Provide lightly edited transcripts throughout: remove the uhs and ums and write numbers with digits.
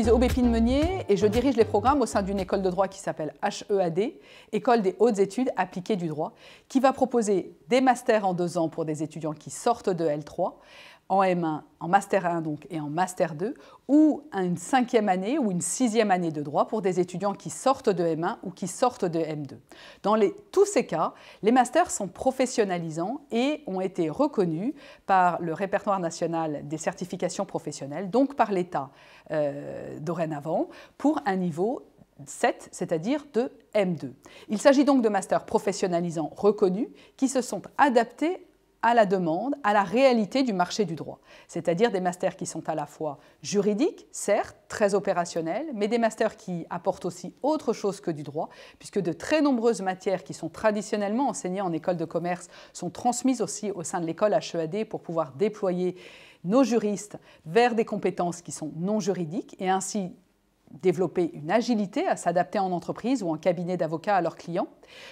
suis Aubépine Meunier et je dirige les programmes au sein d'une école de droit qui s'appelle HEAD, École des hautes études appliquées du droit, qui va proposer des masters en 2 ans pour des étudiants qui sortent de L3, en M1, en Master 1 donc, et en Master 2, ou une 5e année ou une 6e année de droit pour des étudiants qui sortent de M1 ou qui sortent de M2. Dans tous ces cas, les masters sont professionnalisants et ont été reconnus par le répertoire national des certifications professionnelles, donc par l'État dorénavant, pour un niveau 7, c'est-à-dire de M2. Il s'agit donc de masters professionnalisants reconnus qui se sont adaptés à la demande, à la réalité du marché du droit. C'est-à-dire des masters qui sont à la fois juridiques, certes, très opérationnels, mais des masters qui apportent aussi autre chose que du droit, puisque de très nombreuses matières qui sont traditionnellement enseignées en école de commerce sont transmises aussi au sein de l'école HEAD pour pouvoir déployer nos juristes vers des compétences qui sont non juridiques et ainsi développer une agilité à s'adapter en entreprise ou en cabinet d'avocats à leurs clients.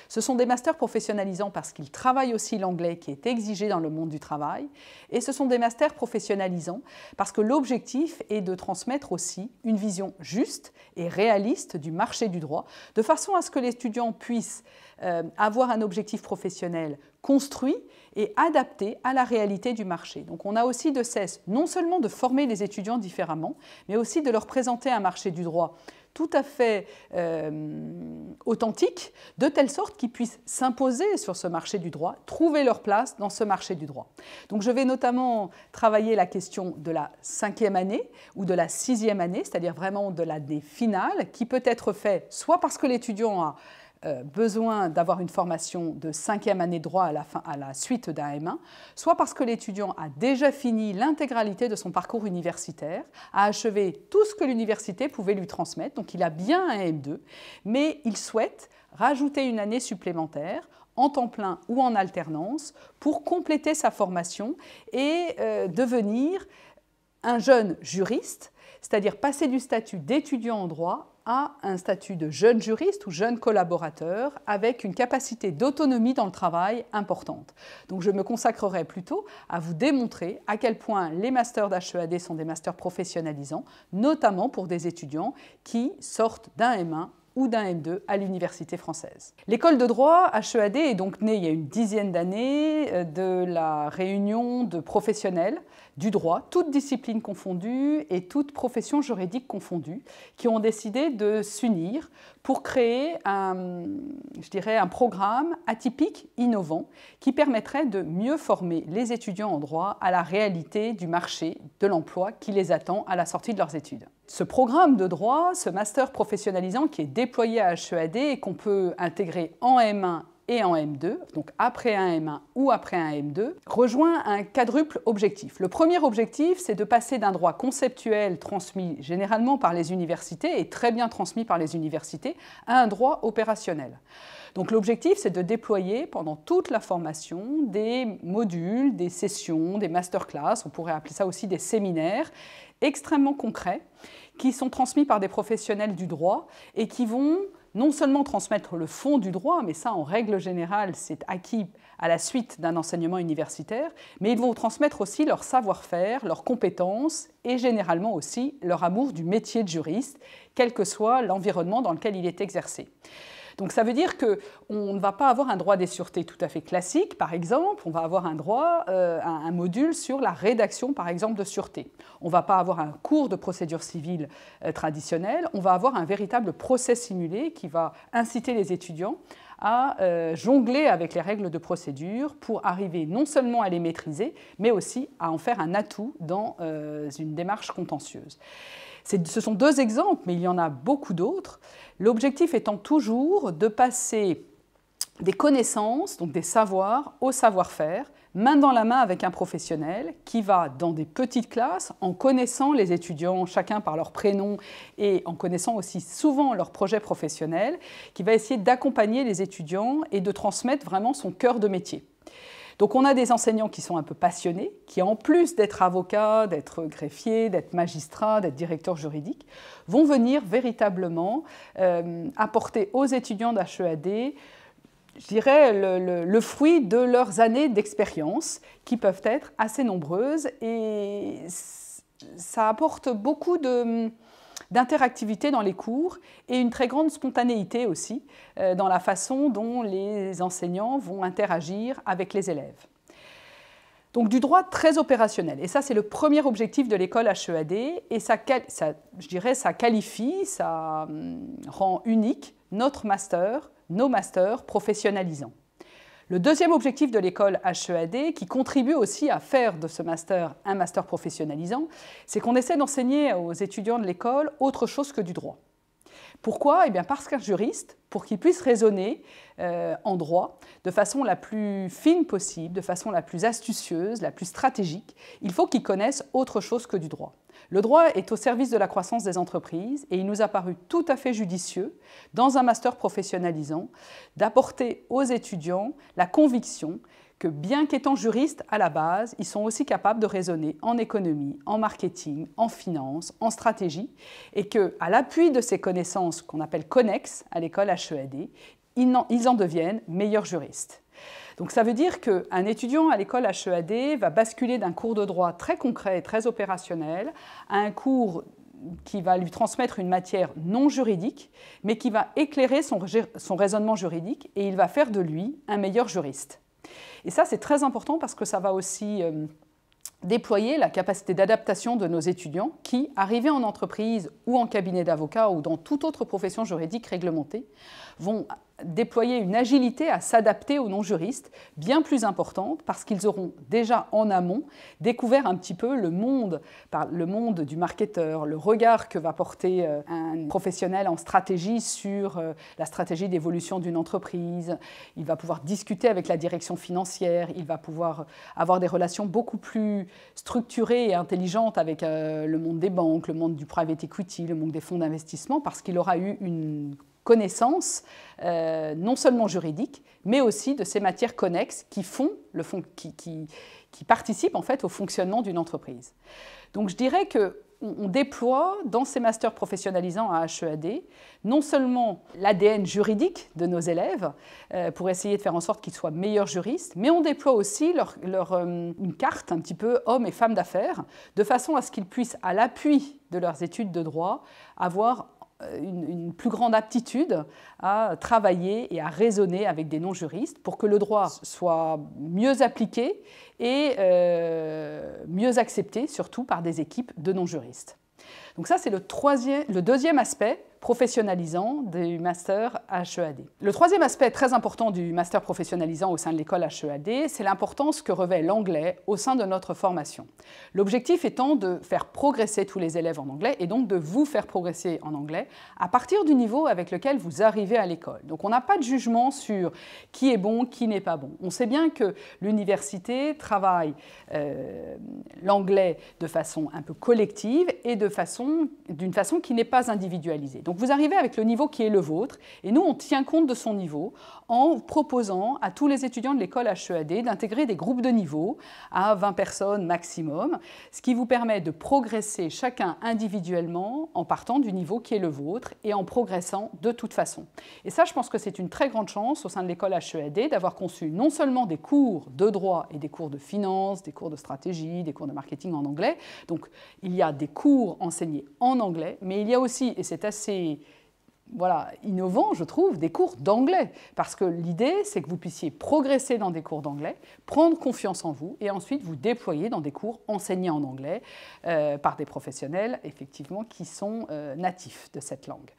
Ce sont des masters professionnalisants parce qu'ils travaillent aussi l'anglais qui est exigé dans le monde du travail. Et ce sont des masters professionnalisants parce que l'objectif est de transmettre aussi une vision juste et réaliste du marché du droit, de façon à ce que l'étudiant puisse avoir un objectif professionnel construit et adapté à la réalité du marché. Donc on a aussi de cesse non seulement de former les étudiants différemment, mais aussi de leur présenter un marché du droit tout à fait authentique, de telle sorte qu'ils puissent s'imposer sur ce marché du droit, trouver leur place dans ce marché du droit. Donc je vais notamment travailler la question de la 5e année ou de la 6e année, c'est-à-dire vraiment de l'année finale, qui peut être fait soit parce que l'étudiant a besoin d'avoir une formation de 5e année de droit à la suite d'un M1, soit parce que l'étudiant a déjà fini l'intégralité de son parcours universitaire, a achevé tout ce que l'université pouvait lui transmettre, donc il a bien un M2, mais il souhaite rajouter une année supplémentaire en temps plein ou en alternance pour compléter sa formation et devenir un jeune juriste, c'est-à-dire passer du statut d'étudiant en droit à un statut de jeune juriste ou jeune collaborateur avec une capacité d'autonomie dans le travail importante. Donc je me consacrerai plutôt à vous démontrer à quel point les masters d'HEAD sont des masters professionnalisants, notamment pour des étudiants qui sortent d'un M1 ou d'un M2 à l'université française. L'école de droit HEAD est donc née il y a une 10aine d'années de la réunion de professionnels du droit, toutes disciplines confondues et toutes professions juridiques confondues, qui ont décidé de s'unir pour créer un programme atypique, innovant, qui permettrait de mieux former les étudiants en droit à la réalité du marché de l'emploi qui les attend à la sortie de leurs études. Ce programme de droit, ce master professionnalisant qui est déployé à HEAD et qu'on peut intégrer en M1 et en M2, donc après un M1 ou après un M2, rejoint un quadruple objectif. Le premier objectif, c'est de passer d'un droit conceptuel transmis généralement par les universités et très bien transmis par les universités à un droit opérationnel. Donc l'objectif, c'est de déployer pendant toute la formation des modules, des sessions, des masterclass, on pourrait appeler ça aussi des séminaires, extrêmement concrets, qui sont transmis par des professionnels du droit et qui vont non seulement transmettre le fond du droit, mais ça en règle générale c'est acquis à la suite d'un enseignement universitaire, mais ils vont transmettre aussi leur savoir-faire, leurs compétences et généralement aussi leur amour du métier de juriste, quel que soit l'environnement dans lequel il est exercé. Donc ça veut dire qu'on ne va pas avoir un droit des sûretés tout à fait classique, par exemple, on va avoir un droit, un module sur la rédaction, par exemple, de sûreté. On ne va pas avoir un cours de procédure civile traditionnel, on va avoir un véritable procès simulé qui va inciter les étudiants à jongler avec les règles de procédure pour arriver non seulement à les maîtriser, mais aussi à en faire un atout dans une démarche contentieuse. Ce sont 2 exemples, mais il y en a beaucoup d'autres. L'objectif étant toujours de passer des connaissances, donc des savoirs, au savoir-faire, main dans la main avec un professionnel qui va, dans des petites classes, en connaissant les étudiants, chacun par leur prénom et en connaissant aussi souvent leur projet professionnel, qui va essayer d'accompagner les étudiants et de transmettre vraiment son cœur de métier. Donc on a des enseignants qui sont un peu passionnés, qui en plus d'être avocats, d'être greffiers, d'être magistrats, d'être directeurs juridiques, vont venir véritablement apporter aux étudiants d'HEAD, je dirais, le fruit de leurs années d'expérience, qui peuvent être assez nombreuses, et ça apporte beaucoup d'interactivité dans les cours et une très grande spontanéité aussi dans la façon dont les enseignants vont interagir avec les élèves. Donc du droit très opérationnel. Et ça, c'est le premier objectif de l'école HEAD. Et ça qualifie, ça rend unique notre master, nos masters professionnalisants. Le deuxième objectif de l'école HEAD, qui contribue aussi à faire de ce master un master professionnalisant, c'est qu'on essaie d'enseigner aux étudiants de l'école autre chose que du droit. Pourquoi? Eh bien parce qu'un juriste, pour qu'il puisse raisonner en droit de façon la plus fine possible, de façon la plus astucieuse, la plus stratégique, il faut qu'il connaisse autre chose que du droit. Le droit est au service de la croissance des entreprises et il nous a paru tout à fait judicieux, dans un master professionnalisant, d'apporter aux étudiants la conviction que bien qu'étant juristes à la base, ils sont aussi capables de raisonner en économie, en marketing, en finance, en stratégie, et qu'à l'appui de ces connaissances qu'on appelle connexes à l'école HEAD, ils en deviennent meilleurs juristes. Donc ça veut dire qu'un étudiant à l'école HEAD va basculer d'un cours de droit très concret et très opérationnel à un cours qui va lui transmettre une matière non juridique, mais qui va éclairer son raisonnement juridique et il va faire de lui un meilleur juriste. Et ça, c'est très important parce que ça va aussi déployer la capacité d'adaptation de nos étudiants qui, arrivés en entreprise ou en cabinet d'avocat ou dans toute autre profession juridique réglementée, vont déployer une agilité à s'adapter aux non-juristes bien plus importante parce qu'ils auront déjà en amont découvert un petit peu le monde du marketeur, le regard que va porter un professionnel en stratégie sur la stratégie d'évolution d'une entreprise. Il va pouvoir discuter avec la direction financière, il va pouvoir avoir des relations beaucoup plus structurées et intelligentes avec le monde des banques, le monde du private equity, le monde des fonds d'investissement parce qu'il aura eu une connaissance non seulement juridique, mais aussi de ces matières connexes qui participent en fait au fonctionnement d'une entreprise. Donc je dirais qu'on déploie dans ces masters professionnalisants à HEAD non seulement l'ADN juridique de nos élèves pour essayer de faire en sorte qu'ils soient meilleurs juristes, mais on déploie aussi une carte un petit peu hommes et femmes d'affaires, de façon à ce qu'ils puissent, à l'appui de leurs études de droit, avoir une plus grande aptitude à travailler et à raisonner avec des non-juristes pour que le droit soit mieux appliqué et mieux accepté, surtout par des équipes de non-juristes. Donc ça, c'est le deuxième aspect professionnalisant du master HEAD. Le troisième aspect très important du master professionnalisant au sein de l'école HEAD, c'est l'importance que revêt l'anglais au sein de notre formation. L'objectif étant de faire progresser tous les élèves en anglais et donc de vous faire progresser en anglais à partir du niveau avec lequel vous arrivez à l'école. Donc on n'a pas de jugement sur qui est bon, qui n'est pas bon. On sait bien que l'université travaille l'anglais de façon un peu collective et d'une façon qui n'est pas individualisée. Donc vous arrivez avec le niveau qui est le vôtre et nous on tient compte de son niveau en proposant à tous les étudiants de l'école HEAD d'intégrer des groupes de niveau à 20 personnes maximum, ce qui vous permet de progresser chacun individuellement en partant du niveau qui est le vôtre et en progressant de toute façon. Et ça, je pense que c'est une très grande chance au sein de l'école HEAD d'avoir conçu non seulement des cours de droit et des cours de finance, des cours de stratégie, des cours de marketing en anglais. Donc il y a des cours enseignés en anglais, mais il y a aussi, et c'est assez innovant, je trouve, des cours d'anglais. Parce que l'idée, c'est que vous puissiez progresser dans des cours d'anglais, prendre confiance en vous et ensuite vous déployer dans des cours enseignés en anglais par des professionnels, effectivement, qui sont natifs de cette langue.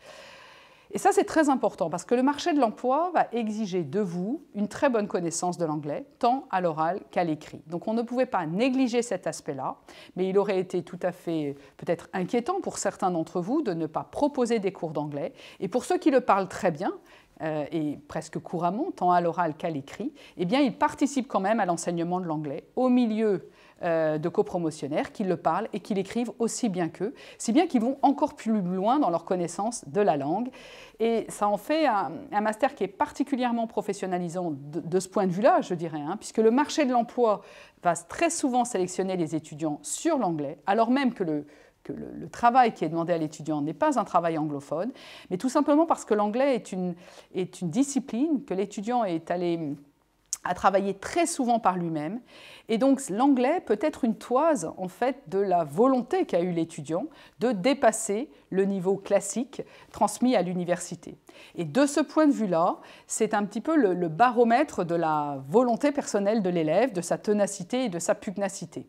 Et ça, c'est très important parce que le marché de l'emploi va exiger de vous une très bonne connaissance de l'anglais, tant à l'oral qu'à l'écrit. Donc on ne pouvait pas négliger cet aspect-là, mais il aurait été tout à fait peut-être inquiétant pour certains d'entre vous de ne pas proposer des cours d'anglais. Et pour ceux qui le parlent très bien, et presque couramment, tant à l'oral qu'à l'écrit, eh bien, ils participent quand même à l'enseignement de l'anglais au milieu de copromotionnaires qui le parlent et qui l'écrivent aussi bien qu'eux, si bien qu'ils vont encore plus loin dans leur connaissance de la langue. Et ça en fait un master qui est particulièrement professionnalisant de ce point de vue-là, je dirais, puisque le marché de l'emploi va très souvent sélectionner les étudiants sur l'anglais, alors même que le travail qui est demandé à l'étudiant n'est pas un travail anglophone, mais tout simplement parce que l'anglais est une discipline que l'étudiant est allé à travailler très souvent par lui-même. Et donc l'anglais peut être une toise en fait de la volonté qu'a eu l'étudiant de dépasser le niveau classique transmis à l'université. Et de ce point de vue-là, c'est un petit peu le baromètre de la volonté personnelle de l'élève, de sa ténacité et de sa pugnacité.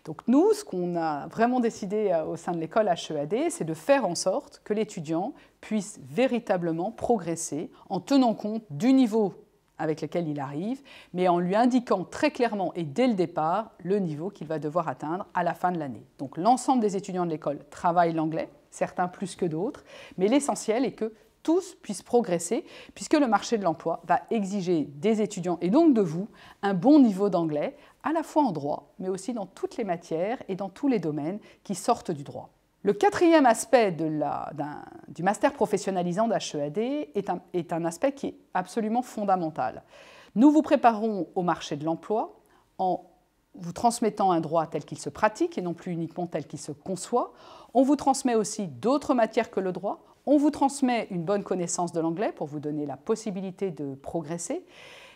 Donc nous, ce qu'on a vraiment décidé au sein de l'école HEAD, c'est de faire en sorte que l'étudiant puisse véritablement progresser en tenant compte du niveau avec lequel il arrive, mais en lui indiquant très clairement et dès le départ le niveau qu'il va devoir atteindre à la fin de l'année. Donc l'ensemble des étudiants de l'école travaillent l'anglais, certains plus que d'autres, mais l'essentiel est que tous puissent progresser, puisque le marché de l'emploi va exiger des étudiants, et donc de vous, un bon niveau d'anglais, à la fois en droit, mais aussi dans toutes les matières et dans tous les domaines qui sortent du droit. Le quatrième aspect du master professionnalisant d'HEAD est un aspect qui est absolument fondamental. Nous vous préparons au marché de l'emploi en vous transmettant un droit tel qu'il se pratique et non plus uniquement tel qu'il se conçoit. On vous transmet aussi d'autres matières que le droit. On vous transmet une bonne connaissance de l'anglais pour vous donner la possibilité de progresser.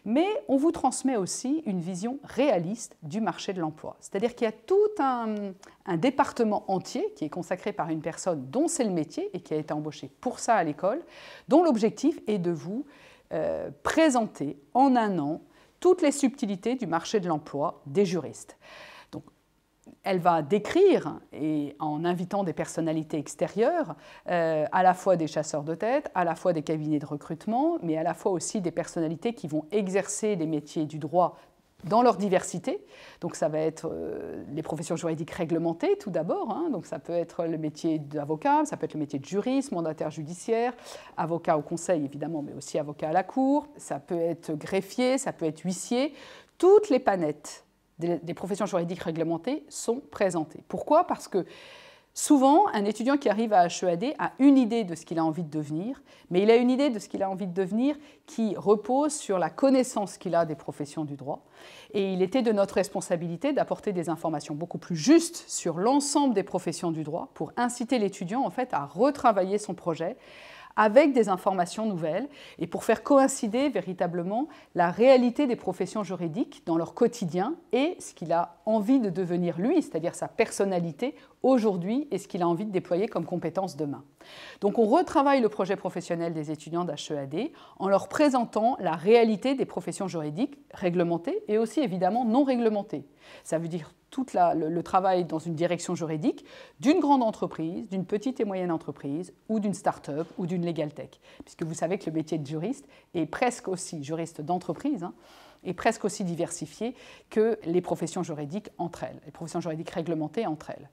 Mais on vous transmet aussi une vision réaliste du marché de l'emploi. C'est-à-dire qu'il y a tout un département entier qui est consacré par une personne dont c'est le métier et qui a été embauché pour ça à l'école, dont l'objectif est de vous présenter en un an toutes les subtilités du marché de l'emploi des juristes. Elle va décrire, et en invitant des personnalités extérieures, à la fois des chasseurs de tête, à la fois des cabinets de recrutement, mais à la fois aussi des personnalités qui vont exercer les métiers du droit dans leur diversité. Donc ça va être les professions juridiques réglementées tout d'abord, hein. Donc ça peut être le métier d'avocat, ça peut être le métier de juriste, mandataire judiciaire, avocat au conseil évidemment, mais aussi avocat à la cour, ça peut être greffier, ça peut être huissier, toutes les panettes des professions juridiques réglementées sont présentées. Pourquoi ? Parce que souvent, un étudiant qui arrive à HEAD a une idée de ce qu'il a envie de devenir, mais il a une idée de ce qu'il a envie de devenir qui repose sur la connaissance qu'il a des professions du droit. Et il était de notre responsabilité d'apporter des informations beaucoup plus justes sur l'ensemble des professions du droit pour inciter l'étudiant en fait, à retravailler son projet avec des informations nouvelles et pour faire coïncider véritablement la réalité des professions juridiques dans leur quotidien et ce qu'il a envie de devenir lui, c'est-à-dire sa personnalité aujourd'hui et ce qu'il a envie de déployer comme compétence demain. Donc on retravaille le projet professionnel des étudiants d'HEAD en leur présentant la réalité des professions juridiques réglementées et aussi évidemment non réglementées. Ça veut dire tout le travail dans une direction juridique d'une grande entreprise, d'une petite et moyenne entreprise ou d'une start-up ou d'une legal tech. Puisque vous savez que le métier de juriste est presque aussi, juriste d'entreprise, hein, est presque aussi diversifié que les professions juridiques entre elles, les professions juridiques réglementées entre elles.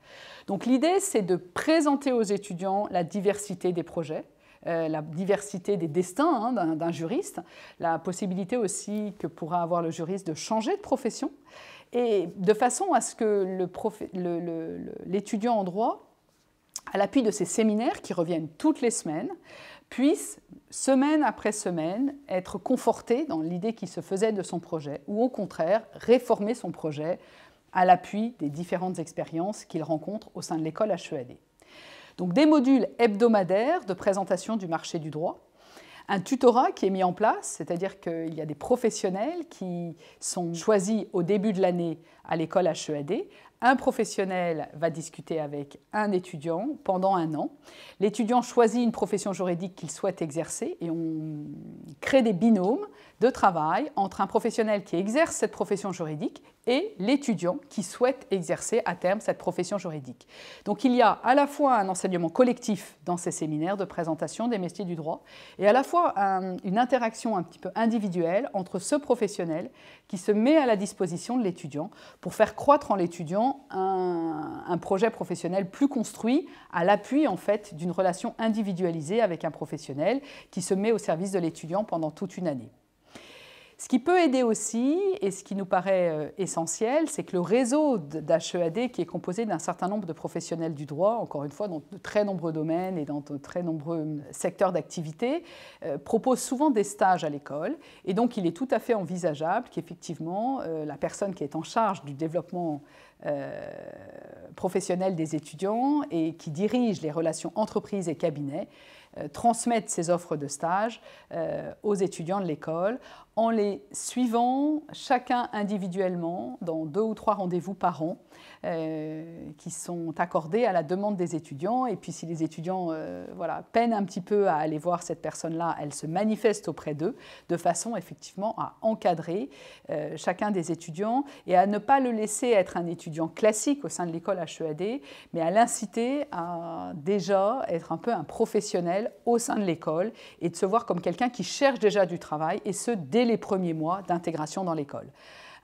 Donc l'idée, c'est de présenter aux étudiants la diversité des projets, la diversité des destins hein, d'un juriste, la possibilité aussi que pourra avoir le juriste de changer de profession, et de façon à ce que l'étudiant en droit, à l'appui de ces séminaires qui reviennent toutes les semaines, puisse, semaine après semaine, être conforté dans l'idée qu'il se faisait de son projet, ou au contraire, réformer son projet à l'appui des différentes expériences qu'il rencontre au sein de l'école HEAD. Donc des modules hebdomadaires de présentation du marché du droit, un tutorat qui est mis en place, c'est-à-dire qu'il y a des professionnels qui sont choisis au début de l'année à l'école HEAD. Un professionnel va discuter avec un étudiant pendant un an. L'étudiant choisit une profession juridique qu'il souhaite exercer et on crée des binômes de travail entre un professionnel qui exerce cette profession juridique et l'étudiant qui souhaite exercer à terme cette profession juridique. Donc il y a à la fois un enseignement collectif dans ces séminaires de présentation des métiers du droit et à la fois une interaction un petit peu individuelle entre ce professionnel qui se met à la disposition de l'étudiant pour faire croître en l'étudiant un projet professionnel plus construit à l'appui en fait d'une relation individualisée avec un professionnel qui se met au service de l'étudiant pendant toute une année. Ce qui peut aider aussi, et ce qui nous paraît essentiel, c'est que le réseau d'HEAD, qui est composé d'un certain nombre de professionnels du droit, encore une fois dans de très nombreux domaines et dans de très nombreux secteurs d'activité, propose souvent des stages à l'école. Et donc il est tout à fait envisageable qu'effectivement la personne qui est en charge du développement professionnel des étudiants et qui dirige les relations entreprises et cabinets transmettre ces offres de stage aux étudiants de l'école en les suivant chacun individuellement dans 2 ou 3 rendez-vous par an qui sont accordés à la demande des étudiants. Et puis si les étudiants peinent un petit peu à aller voir cette personne-là, elle se manifeste auprès d'eux de façon effectivement à encadrer chacun des étudiants et à ne pas le laisser être un étudiant classique au sein de l'école HEAD, mais à l'inciter à déjà être un peu un professionnel au sein de l'école et de se voir comme quelqu'un qui cherche déjà du travail, et ce, dès les premiers mois d'intégration dans l'école.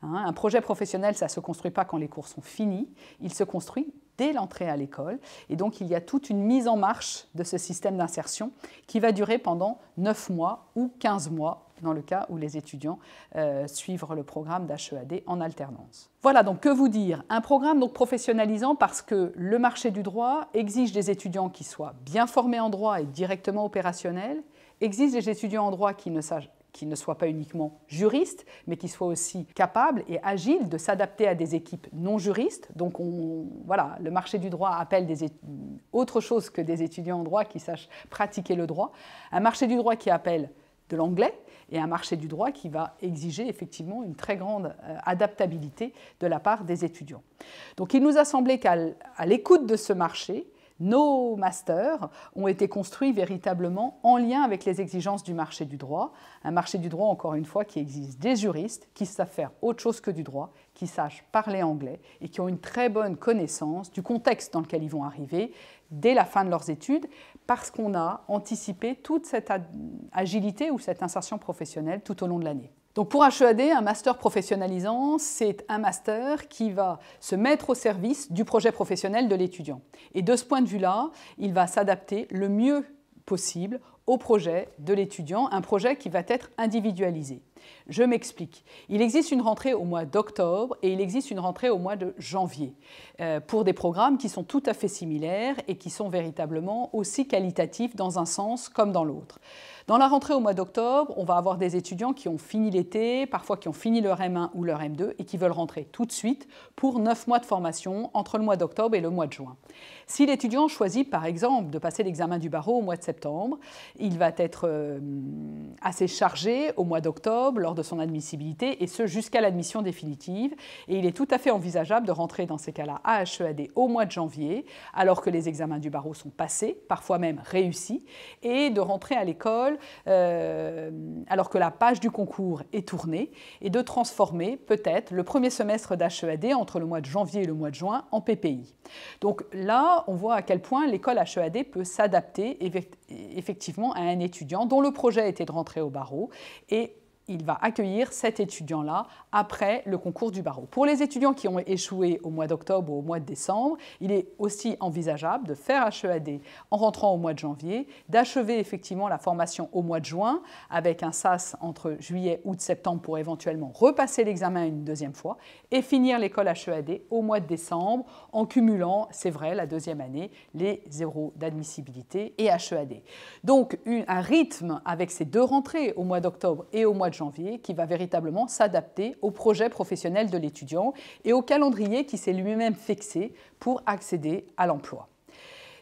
Un projet professionnel, ça ne se construit pas quand les cours sont finis, il se construit dès l'entrée à l'école. Et donc, il y a toute une mise en marche de ce système d'insertion qui va durer pendant 9 mois ou 15 mois, dans le cas où les étudiants suivent le programme d'HEAD en alternance. Voilà, donc que vous dire? Un programme donc professionnalisant parce que le marché du droit exige des étudiants qui soient bien formés en droit et directement opérationnels, exige des étudiants en droit qui ne soient pas uniquement juristes, mais qui soient aussi capables et agiles de s'adapter à des équipes non juristes. Donc le marché du droit appelle autre chose que des étudiants en droit qui sachent pratiquer le droit. Un marché du droit qui appelle de l'anglais, et un marché du droit qui va exiger effectivement une très grande adaptabilité de la part des étudiants. Donc il nous a semblé qu'à l'écoute de ce marché, nos masters ont été construits véritablement en lien avec les exigences du marché du droit. Un marché du droit, encore une fois, qui exige des juristes qui savent faire autre chose que du droit, qui sachent parler anglais et qui ont une très bonne connaissance du contexte dans lequel ils vont arriver dès la fin de leurs études, parce qu'on a anticipé toute cette agilité ou cette insertion professionnelle tout au long de l'année. Donc pour HEAD, un master professionnalisant, c'est un master qui va se mettre au service du projet professionnel de l'étudiant. Et de ce point de vue-là, il va s'adapter le mieux possible au projet de l'étudiant, un projet qui va être individualisé. Je m'explique. Il existe une rentrée au mois d'octobre et il existe une rentrée au mois de janvier pour des programmes qui sont tout à fait similaires et qui sont véritablement aussi qualitatifs dans un sens comme dans l'autre. Dans la rentrée au mois d'octobre, on va avoir des étudiants qui ont fini l'été, parfois qui ont fini leur M1 ou leur M2 et qui veulent rentrer tout de suite pour 9 mois de formation entre le mois d'octobre et le mois de juin. Si l'étudiant choisit par exemple de passer l'examen du barreau au mois de septembre, il va être assez chargé au mois d'octobre lors de son admissibilité et ce jusqu'à l'admission définitive. Et il est tout à fait envisageable de rentrer dans ces cas-là à HEAD au mois de janvier alors que les examens du barreau sont passés, parfois même réussis, et de rentrer à l'école alors que la page du concours est tournée et de transformer peut-être le premier semestre d'HEAD entre le mois de janvier et le mois de juin en PPI. Donc là, on voit à quel point l'école HEAD peut s'adapter effectivement à un étudiant dont le projet était de rentrer au barreau et il va accueillir cet étudiant-là après le concours du barreau. Pour les étudiants qui ont échoué au mois d'octobre ou au mois de décembre, il est aussi envisageable de faire HEAD en rentrant au mois de janvier, d'achever effectivement la formation au mois de juin avec un SAS entre juillet, août, septembre pour éventuellement repasser l'examen une deuxième fois et finir l'école HEAD au mois de décembre en cumulant, c'est vrai, la deuxième année, les 0 d'admissibilité et HEAD. Donc un rythme avec ces 2 rentrées au mois d'octobre et au mois de janvier qui va véritablement s'adapter au projet professionnel de l'étudiant et au calendrier qui s'est lui-même fixé pour accéder à l'emploi.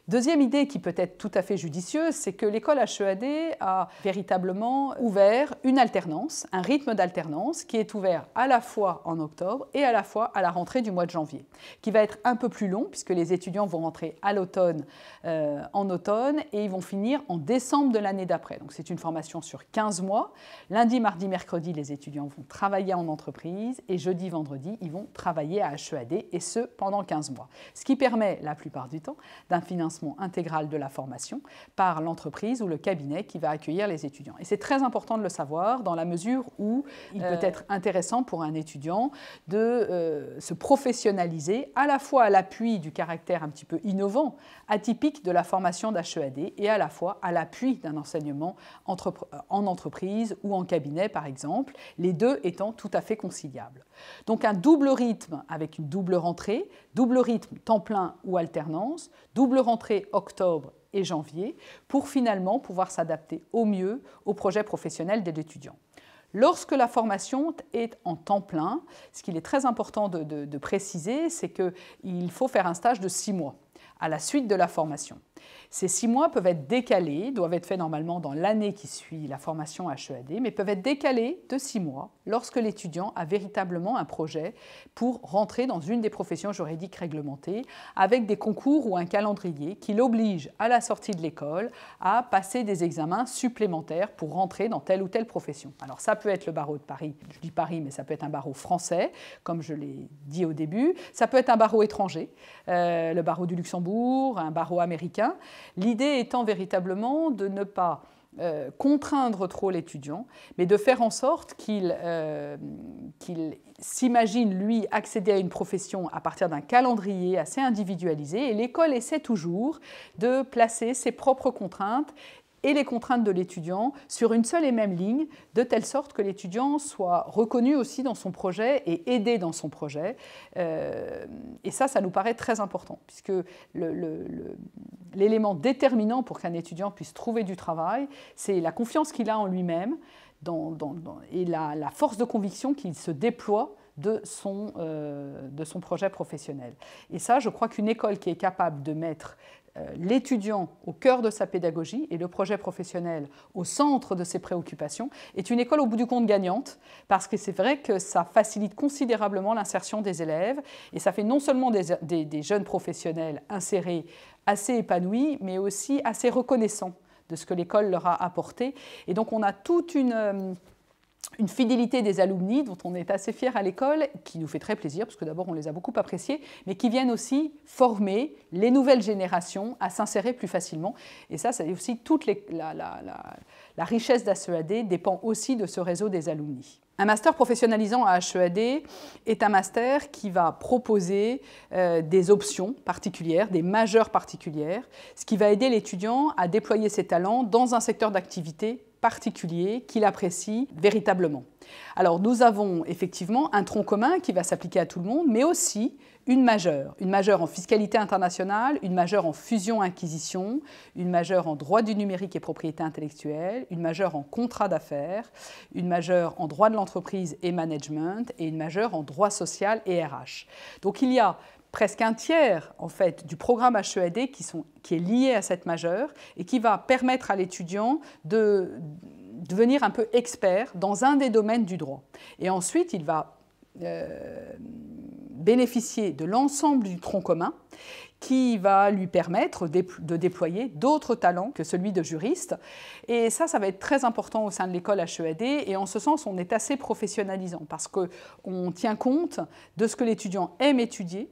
Deuxième idée qui peut être tout à fait judicieuse, c'est que l'école HEAD a véritablement ouvert une alternance, un rythme d'alternance qui est ouvert à la fois en octobre et à la fois à la rentrée du mois de janvier, qui va être un peu plus long puisque les étudiants vont rentrer à l'automne, en automne et ils vont finir en décembre de l'année d'après. Donc c'est une formation sur 15 mois. Lundi, mardi, mercredi, les étudiants vont travailler en entreprise et jeudi, vendredi, ils vont travailler à HEAD et ce pendant 15 mois. Ce qui permet la plupart du temps d'un financement intégral de la formation par l'entreprise ou le cabinet qui va accueillir les étudiants. Et c'est très important de le savoir dans la mesure où il peut être intéressant pour un étudiant de se professionnaliser à la fois à l'appui du caractère un petit peu innovant, atypique de la formation d'HEAD et à la fois à l'appui d'un enseignement en entreprise ou en cabinet par exemple, les deux étant tout à fait conciliables. Donc un double rythme avec une double rentrée, double rythme temps plein ou alternance, double rentrée octobre et janvier, pour finalement pouvoir s'adapter au mieux au projet professionnel de l'étudiant. Lorsque la formation est en temps plein, ce qu'il est très important de préciser, c'est qu'il faut faire un stage de 6 mois à la suite de la formation. Ces 6 mois peuvent être décalés, doivent être faits normalement dans l'année qui suit la formation HEAD, mais peuvent être décalés de 6 mois lorsque l'étudiant a véritablement un projet pour rentrer dans une des professions juridiques réglementées avec des concours ou un calendrier qui l'oblige à la sortie de l'école à passer des examens supplémentaires pour rentrer dans telle ou telle profession. Alors ça peut être le barreau de Paris, je dis Paris, mais ça peut être un barreau français, comme je l'ai dit au début, ça peut être un barreau étranger, le barreau du Luxembourg, un barreau américain. L'idée étant véritablement de ne pas contraindre trop l'étudiant, mais de faire en sorte qu'il s'imagine, lui, accéder à une profession à partir d'un calendrier assez individualisé. Et l'école essaie toujours de placer ses propres contraintes et les contraintes de l'étudiant sur une seule et même ligne, de telle sorte que l'étudiant soit reconnu aussi dans son projet et aidé dans son projet. Et ça nous paraît très important, puisque l'élément déterminant pour qu'un étudiant puisse trouver du travail, c'est la confiance qu'il a en lui-même et la force de conviction qu'il se déploie de son projet professionnel. Et ça, je crois qu'une école qui est capable de mettre l'étudiant au cœur de sa pédagogie et le projet professionnel au centre de ses préoccupations est une école au bout du compte gagnante, parce que c'est vrai que ça facilite considérablement l'insertion des élèves et ça fait non seulement des jeunes professionnels insérés assez épanouis, mais aussi assez reconnaissants de ce que l'école leur a apporté. Et donc on a toute une fidélité des alumni dont on est assez fier à l'école, qui nous fait très plaisir, parce que d'abord on les a beaucoup appréciés, mais qui viennent aussi former les nouvelles générations à s'insérer plus facilement. Et ça, c'est aussi toute la richesse d'HEAD dépend aussi de ce réseau des alumni. Un master professionnalisant à HEAD est un master qui va proposer des options particulières, des majeures particulières, ce qui va aider l'étudiant à déployer ses talents dans un secteur d'activité particulier qu'il apprécie véritablement. Alors nous avons effectivement un tronc commun qui va s'appliquer à tout le monde, mais aussi une majeure en fiscalité internationale, une majeure en fusion-acquisition, une majeure en droit du numérique et propriété intellectuelle, une majeure en contrat d'affaires, une majeure en droit de l'entreprise et management et une majeure en droit social et RH. Donc il y a presque un tiers en fait, du programme HEAD qui est lié à cette majeure et qui va permettre à l'étudiant de devenir un peu expert dans un des domaines du droit. Et ensuite, il va bénéficier de l'ensemble du tronc commun qui va lui permettre de déployer d'autres talents que celui de juriste. Et ça va être très important au sein de l'école HEAD, et en ce sens, on est assez professionnalisant, parce qu'on tient compte de ce que l'étudiant aime étudier,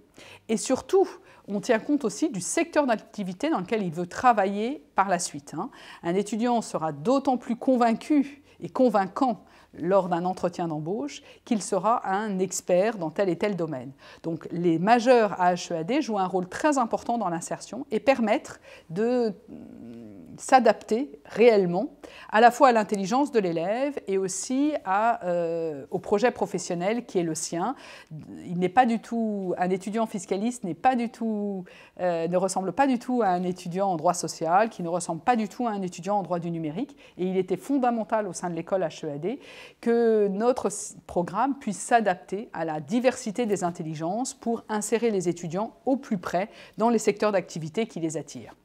et surtout, on tient compte aussi du secteur d'activité dans lequel il veut travailler par la suite. Un étudiant sera d'autant plus convaincu et convaincant lors d'un entretien d'embauche qu'il sera un expert dans tel et tel domaine. Donc les majeurs à HEAD jouent un rôle très important dans l'insertion et permettent de s'adapter réellement à la fois à l'intelligence de l'élève et aussi au projet professionnel qui est le sien. Il n'est pas du tout, un étudiant fiscaliste n'est pas du tout, ne ressemble pas du tout à un étudiant en droit social, qui ne ressemble pas du tout à un étudiant en droit du numérique. Et il était fondamental au sein de l'école HEAD que notre programme puisse s'adapter à la diversité des intelligences pour insérer les étudiants au plus près dans les secteurs d'activité qui les attirent.